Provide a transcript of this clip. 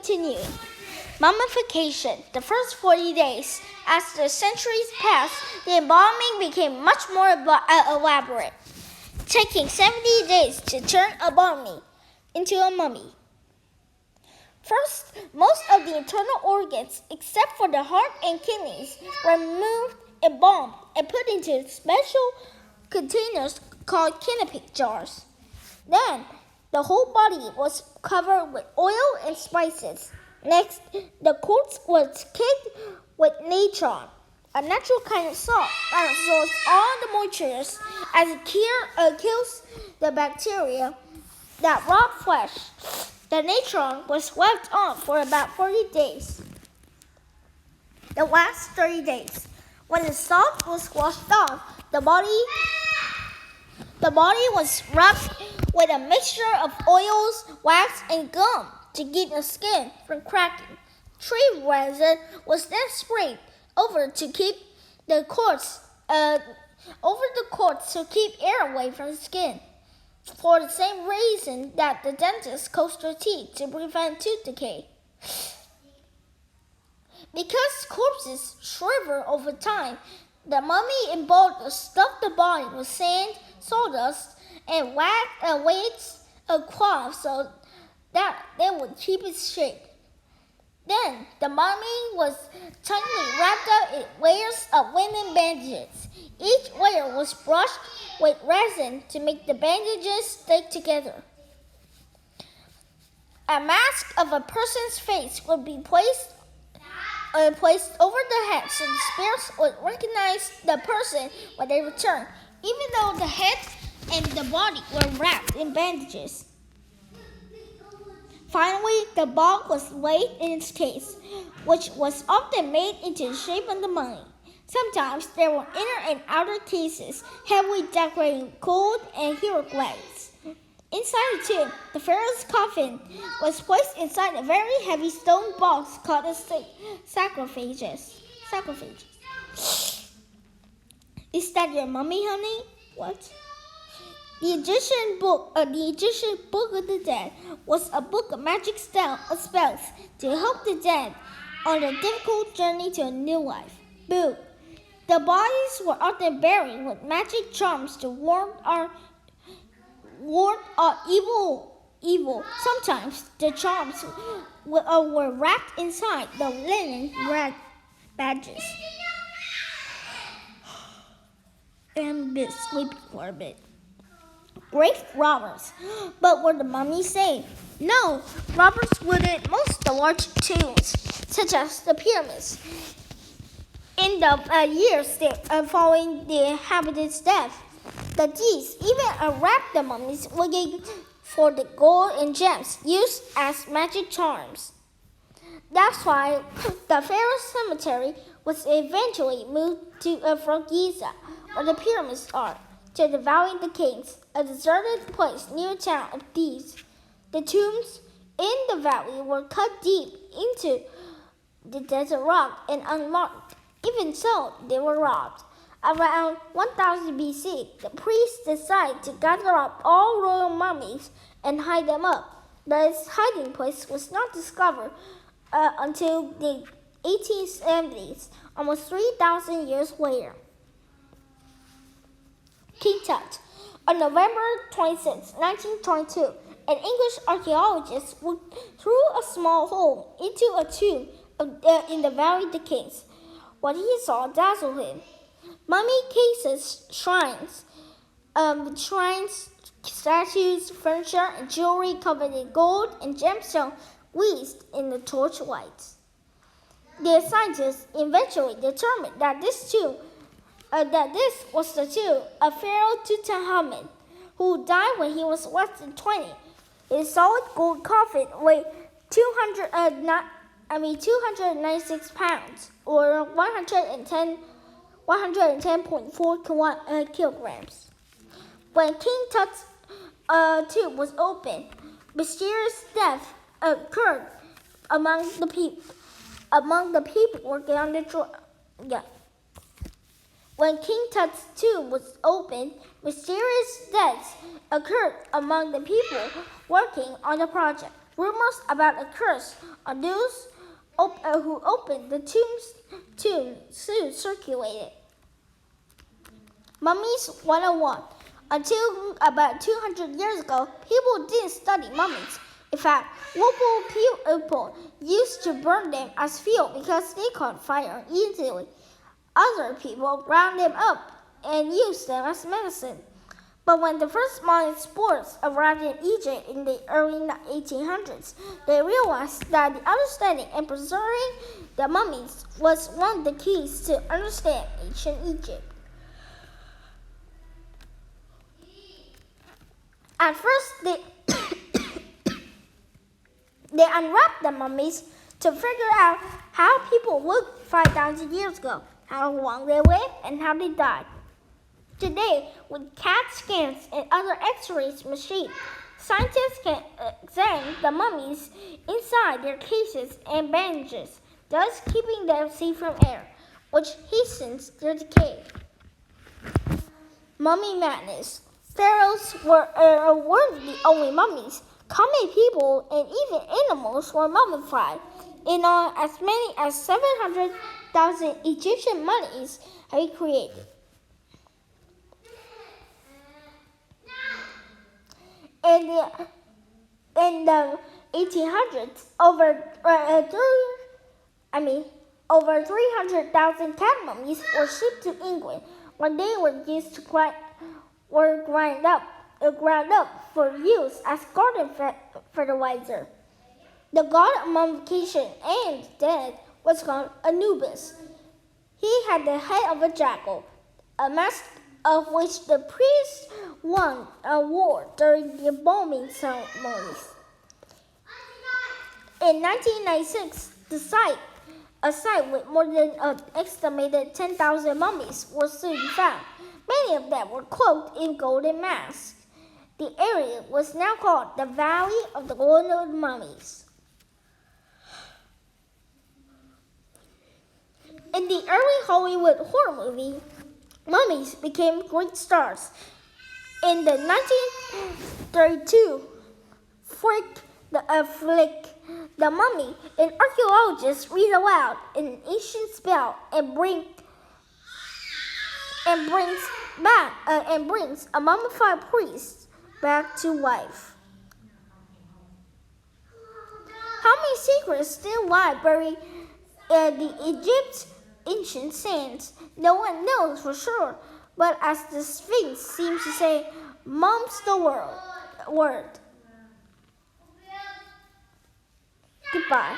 continuing. Mummification. The first 40 days. As the centuries passed, the embalming became much more elaborate, taking 70 days to turn a mummy into a mummy. First, most of the internal organs, except for the heart and kidneys, were removed, embalmed, and put into special containers called canopic jars. Then, the whole body was covered with oil and spices. Next, the corpse was caked with natron, a natural kind of salt that absorbs all the moisture as it kills the bacteria that rot flesh. The natron was left on for about 40 days. The last 30 days, when the salt was washed off, the body was rubbed with a mixture of oils, wax, and gum to keep the skin from cracking. Tree resin was then sprayed over the corpse to keep air away from the skin, for the same reason that the dentist coats their teeth to prevent tooth decay. Because corpses shrivel over time, the mummy embalmer stuffed the body with sand, sawdust, and wax of cloth so that they would keep its shape. Then the mummy was tightly wrapped up in layers of linen bandages. Each layer was brushed with resin to make the bandages stick together. A mask of a person's face would be placed over the head so the spirits would recognize the person when they returned, even though the head and the body were wrapped in bandages. Finally, the body was laid in its case, which was often made into the shape of the mummy. Sometimes there were inner and outer cases, heavily decorated with gold and hieroglyphs. Inside the tomb, the pharaoh's coffin was placed inside a very heavy stone box called a sarcophagus. Is that your mummy, honey? What? The Egyptian Book of the Dead was a book of magic spells to help the dead on their difficult journey to a new life. Boo! The bodies were often buried with magic charms to ward off evil. Sometimes the charms were wrapped inside the linen badges. And sleep for a bit. Grave robbers. But were the mummies safe? No, robbers looted most of the large tombs, such as the pyramids. In the years following the inhabitants' death, the thieves even wrapped the mummies looking for the gold and gems used as magic charms. That's why the Pharaoh's cemetery was eventually moved from Giza, where the pyramids are, to the Valley of the Kings, a deserted place near the town of Thebes. The tombs in the valley were cut deep into the desert rock and unmarked. Even so, they were robbed. Around 1000 BC, the priests decided to gather up all royal mummies and hide them up. This hiding place was not discovered until the 1870s, almost 3,000 years later. King Tut. On November 26, 1922, an English archaeologist looked through a small hole into a tomb in the Valley of the Kings. What he saw dazzled him. Mummy cases, shrines, statues, furniture, and jewelry covered in gold and gemstones blazed in the torchlight. The scientists eventually determined that this was the tomb of Pharaoh Tutankhamun, who died when he was less than 20. His solid gold coffin weighed 296 pounds, or 110.4 kilograms. When King Tut's tomb was opened, mysterious death occurred among the people working on the When King Tut's tomb was opened, mysterious deaths occurred among the people working on the project. Rumors about a curse on those who opened the tomb soon circulated. Mummies 101. Until about 200 years ago, people didn't study mummies. In fact, local people used to burn them as fuel because they caught fire easily. Other people ground them up and used them as medicine. But when the first modern explorers arrived in Egypt in the early 1800s, they realized that the understanding and preserving the mummies was one of the keys to understand ancient Egypt. At first, they unwrapped the mummies to figure out how people looked 5,000 years ago, how long they lived, and how they died. Today, with CAT scans and other X-ray machines, scientists can examine the mummies inside their cases and bandages, thus keeping them safe from air, which hastens their decay. Mummy madness. Pharaohs weren't the only mummies. Common people and even animals were mummified. In all, as many as 700,000 Egyptian mummies have been created. In the 1800s, over 300,000 cat mummies were shipped to England, where they were used to ground up for use as garden fertilizer. The god of mummification and death was called Anubis. He had the head of a jackal, a mask of which the priests wore during the embalming ceremonies. In 1996, a site with more than an estimated 10,000 mummies was soon found. Many of them were cloaked in golden masks. The area was now called the Valley of the Golden Mummies. In the early Hollywood horror movie, mummies became great stars. In the 1932 flick, The Mummy, an archaeologist read aloud an ancient spell and brings a mummified priest back to life. How many secrets still lie buried in the Egypt's ancient sands? No one knows for sure, but as the Sphinx seems to say, mum's the word. Goodbye.